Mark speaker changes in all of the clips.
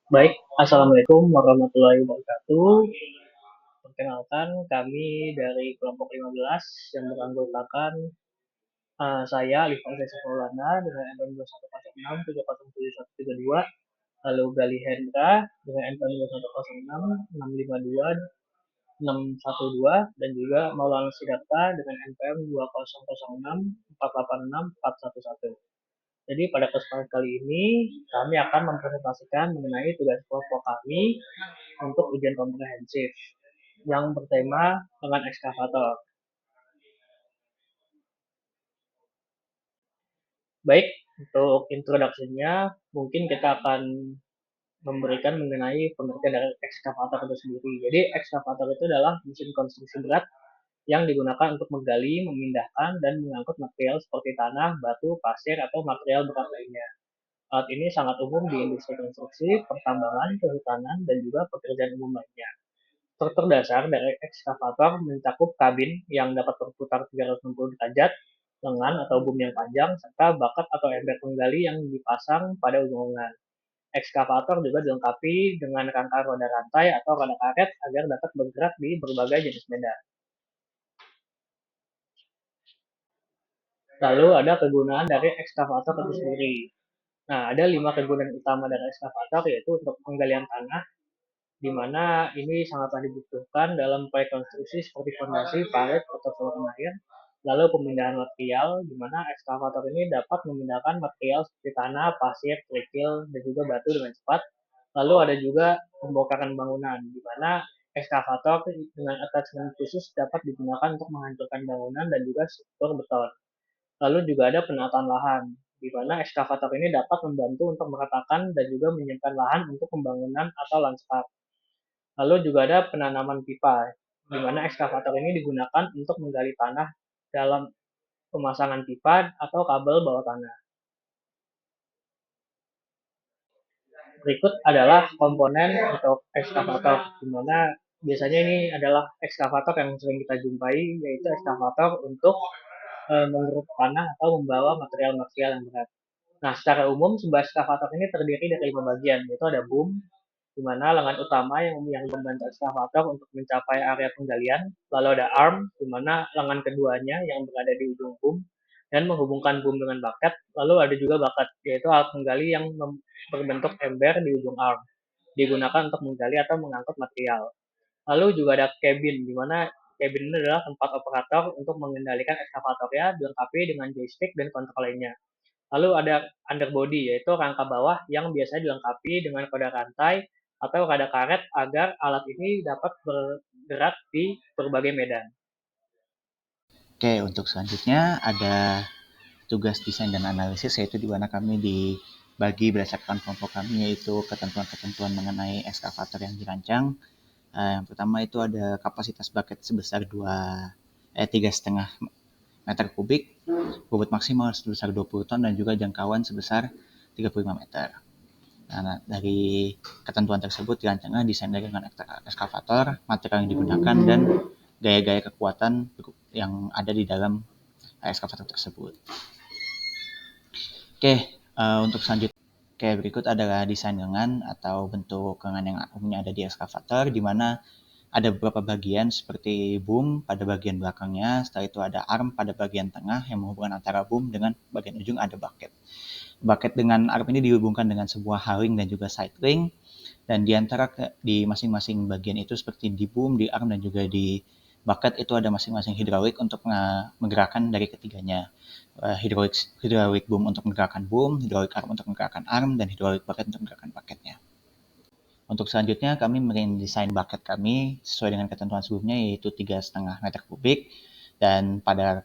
Speaker 1: Baik, Assalamualaikum warahmatullahi wabarakatuh. Perkenalkan, kami dari kelompok 15 yang beranggotakan saya, Alif Alfesa Maulana, dengan NPM 2106 707132, lalu Gali Hendra dengan NPM 2106 652 612, dan juga Maulana Sidarta dengan NPM 2006 486 411. Jadi pada kesempatan kali ini kami akan mempresentasikan mengenai tugas kelompok kami untuk ujian komprehensif yang bertema dengan ekskavator. Baik, untuk introduksinya mungkin kita akan memberikan mengenai pengertian dari ekskavator itu sendiri. Jadi ekskavator itu adalah mesin konstruksi berat yang digunakan untuk menggali, memindahkan, dan mengangkut material seperti tanah, batu, pasir, atau material berat lainnya. Alat ini sangat umum di industri konstruksi, pertambangan, kehutanan, dan juga pekerjaan umum lainnya. Struktur dasar dari ekskavator mencakup kabin yang dapat berputar 360 derajat, lengan atau boom yang panjang, serta bakat atau ember penggali yang dipasang pada ujung lengan. Ekskavator juga dilengkapi dengan rangka roda rantai atau roda karet agar dapat bergerak di berbagai jenis medan. Lalu ada kegunaan dari ekskavator itu sendiri. Nah, ada 5 kegunaan utama dari ekskavator, yaitu untuk penggalian tanah, di mana ini sangatlah dibutuhkan dalam proyek konstruksi seperti fondasi, parit, atau saluran air. Lalu pemindahan material, di mana ekskavator ini dapat memindahkan material seperti tanah, pasir, kerikil, dan juga batu dengan cepat. Lalu ada juga pembongkaran bangunan, di mana ekskavator dengan attachment khusus dapat digunakan untuk menghancurkan bangunan dan juga struktur beton. Lalu juga ada penataan lahan, di mana ekskavator ini dapat membantu untuk meratakan dan juga menyimpan lahan untuk pembangunan atau lanskap. Lalu juga ada penanaman pipa, di mana ekskavator ini digunakan untuk menggali tanah dalam pemasangan pipa atau kabel bawah tanah. Berikut adalah komponen untuk ekskavator, di mana biasanya ini adalah ekskavator yang sering kita jumpai, yaitu ekskavator untuk menggeruk tanah atau membawa material-material yang berat. Nah, secara umum sebuah ekskavator ini terdiri dari 5 bagian, yaitu ada boom, di mana lengan utama yang membantu ekskavator untuk mencapai area penggalian, lalu ada arm, di mana lengan keduanya yang berada di ujung boom dan menghubungkan boom dengan bucket, lalu ada juga bucket, yaitu alat penggali yang berbentuk ember di ujung arm, digunakan untuk menggali atau mengangkut material. Lalu juga ada cabin, di mana cabin ini adalah tempat operator untuk mengendalikan ekskavatornya, dilengkapi dengan joystick dan kontrol lainnya. Lalu ada underbody, yaitu rangka bawah yang biasanya dilengkapi dengan roda rantai atau roda karet agar alat ini dapat bergerak di berbagai medan.
Speaker 2: Oke, untuk selanjutnya ada tugas desain dan analisis, yaitu di mana kami dibagi berdasarkan kelompok kami, yaitu ketentuan-ketentuan mengenai ekskavator yang dirancang. Yang pertama itu ada kapasitas bucket sebesar 3,5 meter kubik, bobot maksimal sebesar 20 ton, dan juga jangkauan sebesar 35 meter. Nah, dari ketentuan tersebut dirancangnya desain dengan ekskavator, material yang digunakan, dan gaya-gaya kekuatan yang ada di dalam ekskavator tersebut. Oke, untuk selanjutnya, berikut adalah desain lengan atau bentuk lengan yang umumnya ada di ekskavator, di mana ada beberapa bagian seperti boom pada bagian belakangnya, setelah itu ada arm pada bagian tengah yang menghubungkan antara boom dengan bagian ujung ada bucket. Bucket dengan arm ini dihubungkan dengan sebuah hauling dan juga side ring, dan di antara di masing-masing bagian itu seperti di boom, di arm, dan juga di bucket itu ada masing-masing hidrolik untuk menggerakkan dari ketiganya. Hidrolik boom untuk menggerakkan boom, hidrolik arm untuk menggerakkan arm, dan hidrolik bucket untuk menggerakkan bucketnya. Untuk selanjutnya kami mendesain bucket kami sesuai dengan ketentuan sebelumnya, yaitu 3,5 meter kubik, dan pada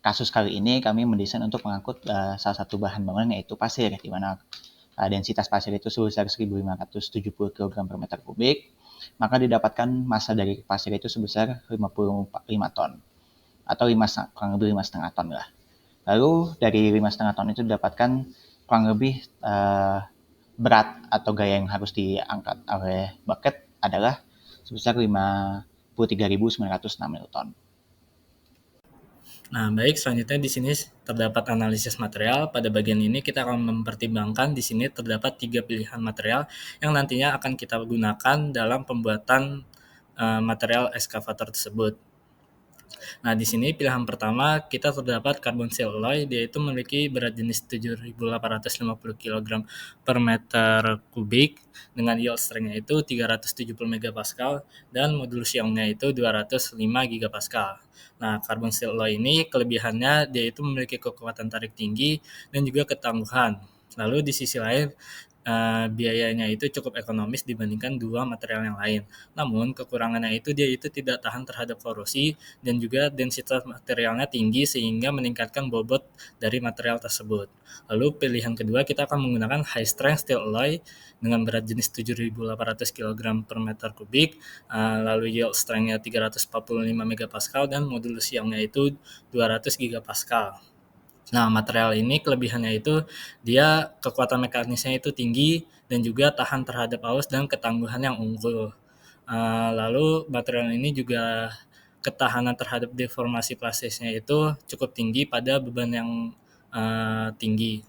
Speaker 2: kasus kali ini kami mendesain untuk mengangkut salah satu bahan bangunan, yaitu pasir, di mana densitas pasir itu sebesar 1.570 kg per meter kubik, maka didapatkan massa dari pasir itu sebesar 55 ton atau kurang lebih 5,5 ton lah. Lalu dari 5,5 ton itu didapatkan kurang lebih berat atau gaya yang harus diangkat oleh bucket adalah sebesar 53.906 Newton.
Speaker 3: Nah, baik, selanjutnya di sini terdapat analisis material. Pada bagian ini kita akan mempertimbangkan di sini terdapat 3 pilihan material yang nantinya akan kita gunakan dalam pembuatan material eskavator tersebut. Nah, di sini pilihan pertama kita terdapat karbon steel alloy, yaitu memiliki berat jenis 7.850 kg per meter kubik dengan yield strength-nya itu 370 megapascal dan modulus Young-nya itu 205 gigapascal. Nah, karbon steel alloy ini kelebihannya dia itu memiliki kekuatan tarik tinggi dan juga ketangguhan. Lalu di sisi lain biayanya itu cukup ekonomis dibandingkan dua material yang lain. Namun kekurangannya itu dia itu tidak tahan terhadap korosi dan juga densitas materialnya tinggi sehingga meningkatkan bobot dari material tersebut. Lalu pilihan kedua kita akan menggunakan high strength steel alloy dengan berat jenis 7.800 kg per meter kubik, lalu yield strength-nya 345 megapascal dan modulus Young-nya itu 200 gigapascal. Nah, material ini kelebihannya itu dia kekuatan mekanisnya itu tinggi dan juga tahan terhadap arus dan ketangguhan yang unggul. Lalu material ini juga ketahanan terhadap deformasi plastisnya itu cukup tinggi pada beban yang tinggi.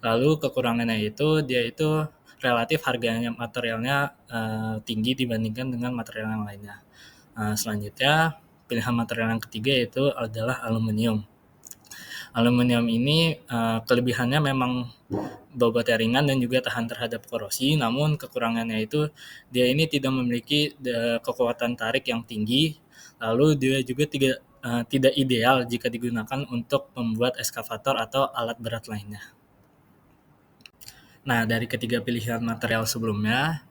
Speaker 3: Lalu kekurangannya itu dia itu relatif harganya materialnya tinggi dibandingkan dengan material yang lainnya. Selanjutnya pilihan material yang ketiga yaitu adalah aluminium. Aluminium ini kelebihannya memang bobotnya ringan dan juga tahan terhadap korosi, namun kekurangannya itu dia ini tidak memiliki kekuatan tarik yang tinggi, lalu dia juga tidak ideal jika digunakan untuk membuat eskavator atau alat berat lainnya. Nah, dari ketiga pilihan material sebelumnya,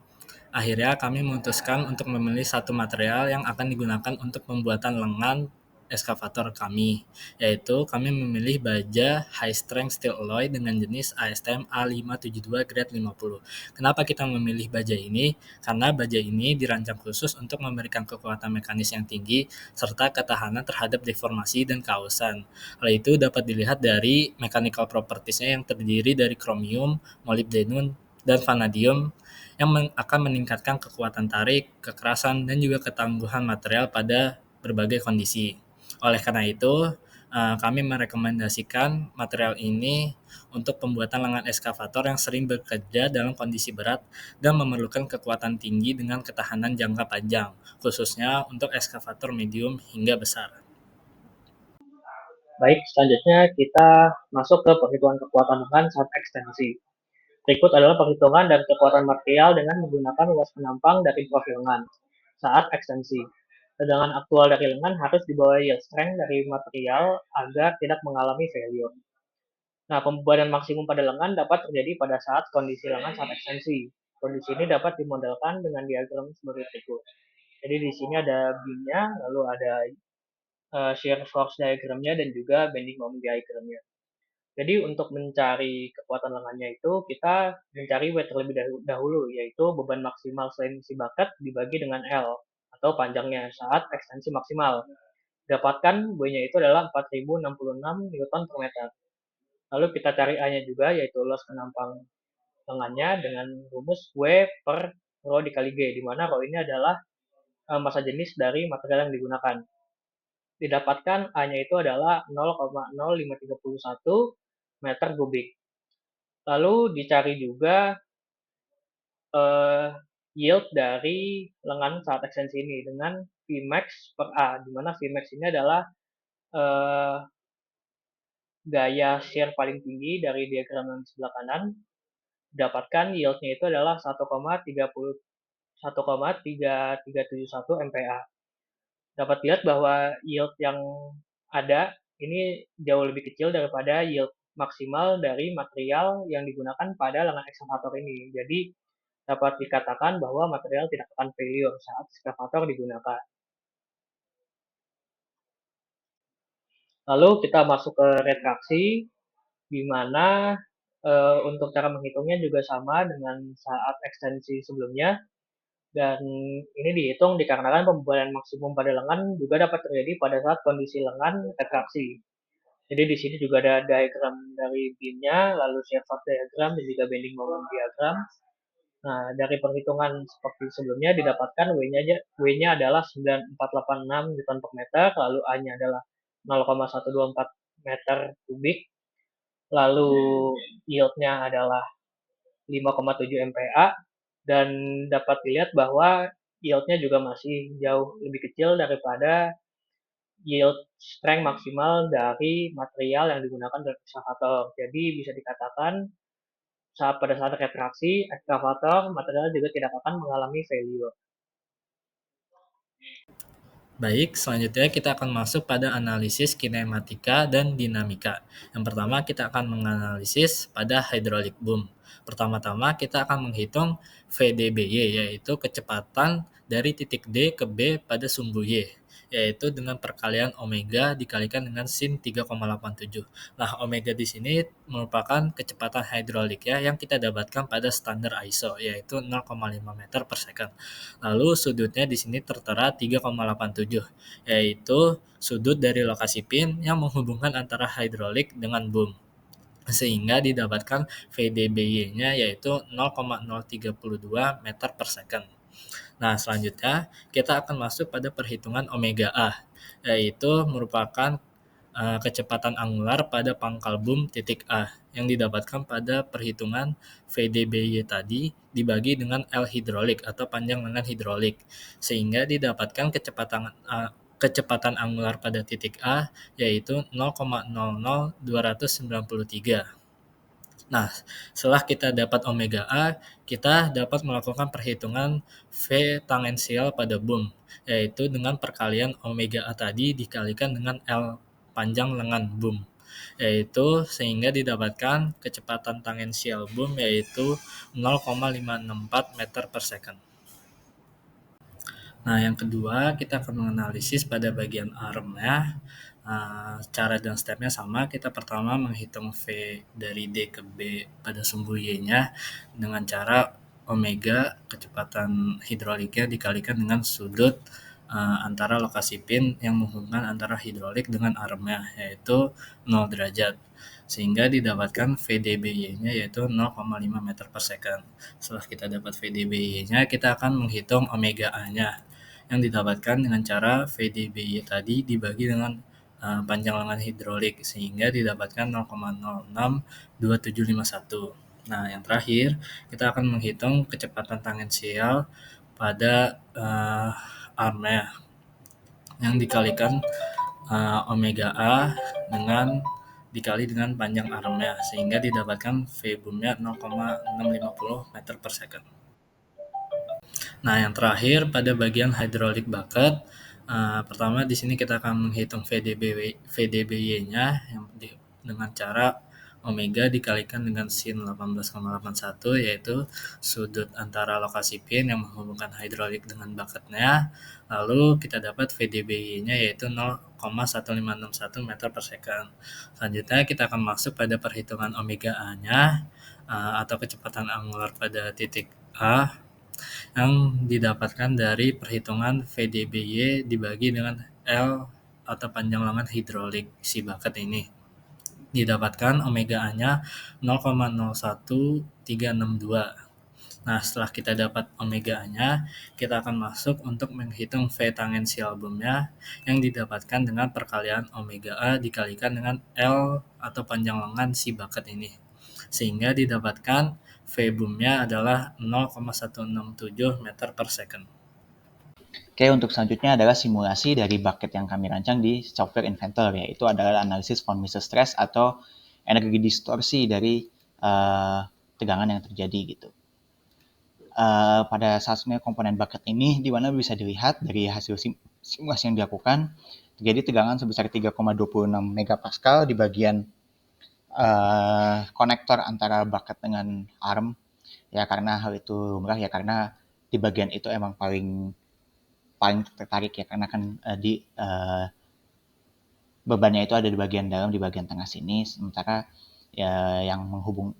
Speaker 3: akhirnya kami memutuskan untuk memilih satu material yang akan digunakan untuk pembuatan lengan eskavator kami, yaitu kami memilih baja high strength steel alloy dengan jenis ASTM A572 grade 50. Kenapa kita memilih baja ini? Karena baja ini dirancang khusus untuk memberikan kekuatan mekanis yang tinggi serta ketahanan terhadap deformasi dan kausan. Hal itu dapat dilihat dari mechanical properties-nya yang terdiri dari kromium, molybdenum, dan vanadium yang akan meningkatkan kekuatan tarik, kekerasan, dan juga ketangguhan material pada berbagai kondisi. Oleh karena itu, kami merekomendasikan material ini untuk pembuatan lengan eskavator yang sering bekerja dalam kondisi berat dan memerlukan kekuatan tinggi dengan ketahanan jangka panjang, khususnya untuk eskavator medium hingga besar.
Speaker 1: Baik, selanjutnya kita masuk ke perhitungan kekuatan lengan saat ekstensi. Berikut adalah perhitungan dan kekuatan material dengan menggunakan luas penampang dari profil lengan saat ekstensi. Tegangan aktual dari lengan harus di bawah yield strength dari material agar tidak mengalami failure. Nah, pembebanan maksimum pada lengan dapat terjadi pada saat kondisi lengan saat ekstensi. Kondisi ini dapat dimodelkan dengan diagram sebagai berikut. Jadi di sini ada beam-nya, lalu ada shear force diagramnya dan juga bending moment diagramnya. Jadi untuk mencari kekuatan lengannya itu kita mencari W terlebih dahulu, yaitu beban maksimal sensi bucket dibagi dengan L atau panjangnya saat ekstensi maksimal. Dapatkan W-nya itu adalah 4066 Newton per meter. Lalu kita cari A-nya juga, yaitu luas penampang lengannya dengan rumus W per rho dikali G, di mana rho ini adalah massa jenis dari material yang digunakan. Didapatkan A-nya itu adalah 0,0531 meter kubik. Lalu dicari juga yield dari lengan saat ekstensi ini dengan Vmax per A, di mana Vmax ini adalah gaya shear paling tinggi dari diagram yang sebelah kanan. Dapatkan yieldnya itu adalah 1,3371 MPa. Dapat lihat bahwa yield yang ada ini jauh lebih kecil daripada yield maksimal dari material yang digunakan pada lengan ekskavator ini. Jadi dapat dikatakan bahwa material tidak akan failure saat ekskavator digunakan. Lalu kita masuk ke retraksi, di mana untuk cara menghitungnya juga sama dengan saat ekstensi sebelumnya. Dan ini dihitung dikarenakan pembebanan maksimum pada lengan juga dapat terjadi pada saat kondisi lengan retraksi. Jadi di sini juga ada diagram dari beam-nya, lalu shear force diagram dan juga bending moment diagram. Nah, dari perhitungan seperti sebelumnya didapatkan W-nya adalah 9486 Newton per meter, lalu A-nya adalah 0,124 meter kubik, lalu yieldnya adalah 5,7 MPa, dan dapat dilihat bahwa yieldnya juga masih jauh lebih kecil daripada yield strength maksimal dari material yang digunakan dalam ekskavator. Jadi bisa dikatakan pada saat retraksi, ekskavator material juga tidak akan mengalami failure.
Speaker 3: Baik, selanjutnya kita akan masuk pada analisis kinematika dan dinamika. Yang pertama, kita akan menganalisis pada hydraulic boom. Pertama-tama, kita akan menghitung VDBY, yaitu kecepatan dari titik D ke B pada sumbu Y, yaitu dengan perkalian omega dikalikan dengan sin 3,87. Nah, omega di sini merupakan kecepatan hidrolik ya yang kita dapatkan pada standar ISO, yaitu 0,5 meter per second. Lalu sudutnya di sini tertera 3,87, yaitu sudut dari lokasi pin yang menghubungkan antara hidrolik dengan boom, sehingga didapatkan VDBY-nya yaitu 0,032 meter per second. Nah, selanjutnya kita akan masuk pada perhitungan omega A, yaitu merupakan kecepatan angular pada pangkal boom titik A yang didapatkan pada perhitungan VDBY tadi dibagi dengan L hidrolik atau panjang lengan hidrolik, sehingga didapatkan kecepatan angular pada titik A yaitu 0,00293. Nah, setelah kita dapat omega A, kita dapat melakukan perhitungan V tangensial pada boom, yaitu dengan perkalian omega A tadi dikalikan dengan L panjang lengan boom, yaitu sehingga didapatkan kecepatan tangensial boom yaitu 0,564 meter per second. Nah, yang kedua kita akan menganalisis pada bagian armnya. Cara dan stepnya sama. Kita pertama menghitung V dari D ke B pada sumbu Y-nya dengan cara omega kecepatan hidroliknya dikalikan dengan sudut antara lokasi pin yang menghubungkan antara hidrolik dengan armnya, yaitu 0 derajat, sehingga didapatkan VDBY-nya yaitu 0,5 meter per second. Setelah kita dapat VDBY-nya, kita akan menghitung omega A-nya yang didapatkan dengan cara VDBY tadi dibagi dengan panjang lengan hidrolik, sehingga didapatkan 0,062751. Nah, yang terakhir kita akan menghitung kecepatan tangensial pada armnya yang dikalikan omega A dikali dengan panjang armnya, sehingga didapatkan V boomnya 0,650 meter per second. Nah, yang terakhir pada bagian hydraulic bucket, pertama di sini kita akan menghitung VDBY-nya dengan cara omega dikalikan dengan sin 18,81, yaitu sudut antara lokasi pin yang menghubungkan hidrolik dengan bucketnya. Lalu kita dapat VDBY-nya yaitu 0,1561 meter per second. Selanjutnya kita akan masuk pada perhitungan omega A-nya atau kecepatan angular pada titik A yang didapatkan dari perhitungan VDBY dibagi dengan L atau panjang lengan hidrolik si bucket ini. Didapatkan omega A-nya 0,01362. Nah, setelah kita dapat omega A-nya, kita akan masuk untuk menghitung V tangensial boom-nya yang didapatkan dengan perkalian omega A dikalikan dengan L atau panjang lengan si bucket ini, sehingga didapatkan V boom-nya adalah 0,167 meter per second.
Speaker 2: Oke, untuk selanjutnya adalah simulasi dari bucket yang kami rancang di software Inventor, yaitu adalah analisis von Mises stress atau energi distorsi dari tegangan yang terjadi gitu. Pada saat komponen bucket ini, di mana bisa dilihat dari hasil simulasi yang dilakukan, terjadi tegangan sebesar 3,26 megapascal di bagian konektor antara bucket dengan arm. Ya, karena hal itu lumrah ya, karena di bagian itu emang paling tertarik ya, karena kan bebannya itu ada di bagian dalam, di bagian tengah sini, sementara ya yang menghubung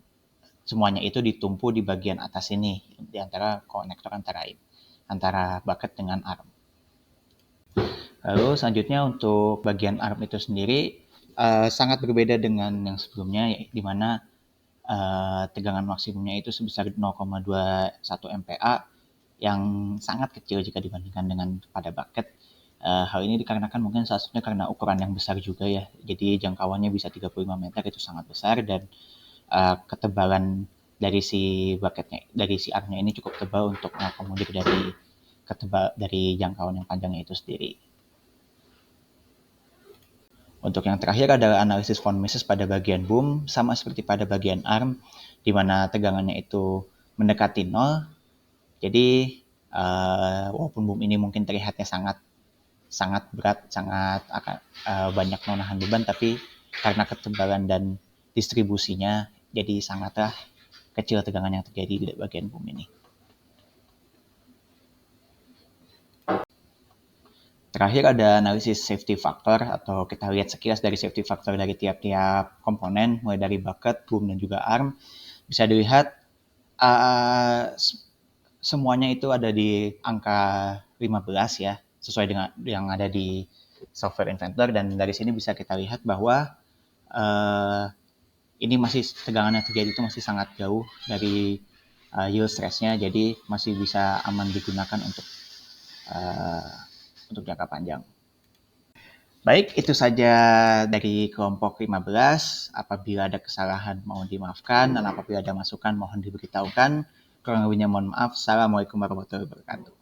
Speaker 2: semuanya itu ditumpu di bagian atas ini, di antara konektor antara bucket dengan arm. Lalu selanjutnya untuk bagian arm itu sendiri sangat berbeda dengan yang sebelumnya, di mana tegangan maksimumnya itu sebesar 0,21 MPa yang sangat kecil jika dibandingkan dengan pada bucket. Hal ini dikarenakan mungkin salah satunya karena ukuran yang besar juga ya. Jadi jangkauannya bisa 35 meter, itu sangat besar, dan ketebalan dari si bucketnya, dari si armnya ini cukup tebal untuk mengakomodir dari jangkauan yang panjangnya itu sendiri. Untuk yang terakhir adalah analisis von Mises pada bagian boom, sama seperti pada bagian arm, di mana tegangannya itu mendekati nol. Jadi walaupun boom ini mungkin terlihatnya sangat berat, sangat banyak menahan beban, tapi karena ketebalan dan distribusinya, jadi sangatlah kecil tegangan yang terjadi di bagian boom ini. Terakhir ada analisis safety factor, atau kita lihat sekilas dari safety factor dari tiap-tiap komponen, mulai dari bucket, boom, dan juga arm. Bisa dilihat semuanya itu ada di angka 15 ya, sesuai dengan yang ada di software inventor, dan dari sini bisa kita lihat bahwa ini masih tegangan yang terjadi itu masih sangat jauh dari yield stress-nya, jadi masih bisa aman digunakan untuk jangka panjang. Baik, itu saja dari kelompok 15. Apabila ada kesalahan mohon dimaafkan, dan apabila ada masukan mohon diberitahukan. Kurang lebihnya mohon maaf. Assalamualaikum warahmatullahi wabarakatuh.